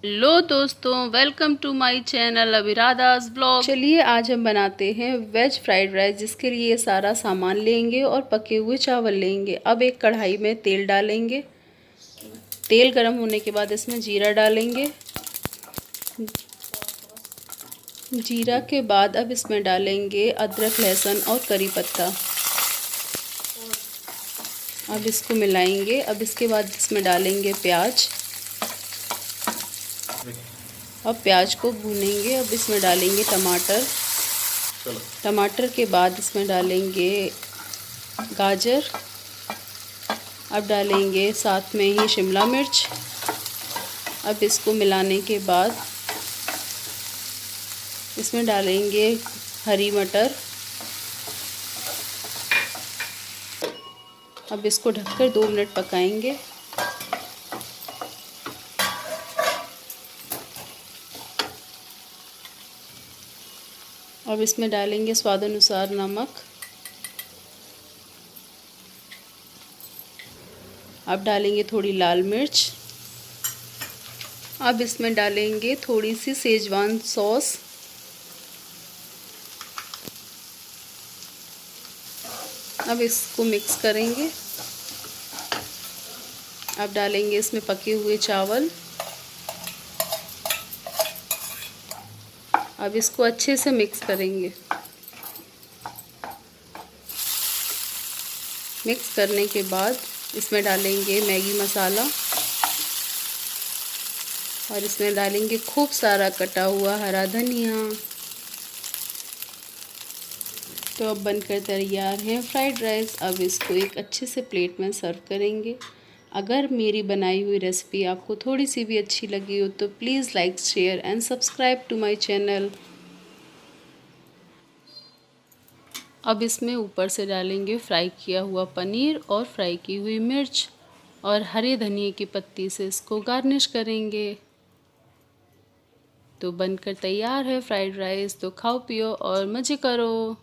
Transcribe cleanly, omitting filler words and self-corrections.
Hello दोस्तों, welcome to my channel Abhiradha's blog. चलिए आज हम बनाते हैं वेज फ्राइड राइस। जिसके लिए सारा सामान लेंगे और पके हुए चावल लेंगे। अब एक कढ़ाई में तेल डालेंगे। तेल गर्म होने के बाद इसमें जीरा डालेंगे। जीरा के बाद अब इसमें डालेंगे अदरक, लहसुन और करी पत्ता। अब इसको मिलाएंगे। अब इसके बाद इसमें डालेंगे प्याज। अब प्याज को भूनेंगे। अब इसमें डालेंगे टमाटर। टमाटर के बाद इसमें डालेंगे गाजर। अब डालेंगे साथ में ही शिमला मिर्च। अब इसको मिलाने के बाद इसमें डालेंगे हरी मटर। अब इसको ढककर 2 मिनट पकाएंगे। अब इसमें डालेंगे स्वाद अनुसार नमक। अब डालेंगे थोड़ी लाल मिर्च। अब इसमें डालेंगे थोड़ी सी सेजवान सॉस। अब इसको मिक्स करेंगे। अब डालेंगे इसमें पके हुए चावल। अब इसको अच्छे से मिक्स करेंगे। मिक्स करने के बाद इसमें डालेंगे मैगी मसाला और इसमें डालेंगे खूब सारा कटा हुआ हरा धनिया। तो अब बनकर तैयार है फ्राइड राइस। अब इसको एक अच्छे से प्लेट में सर्व करेंगे। अगर मेरी बनाई हुई रेसिपी आपको थोड़ी सी भी अच्छी लगी हो तो please like, share and subscribe to my channel. अब इसमें ऊपर से डालेंगे फ्राई किया हुआ पनीर और फ्राई की हुई मिर्च और हरे धनिए की पत्ती से इसको गार्निश करेंगे। तो बनकर तैयार है फ्राइड राइस। तो खाओ पियो और मज़े करो।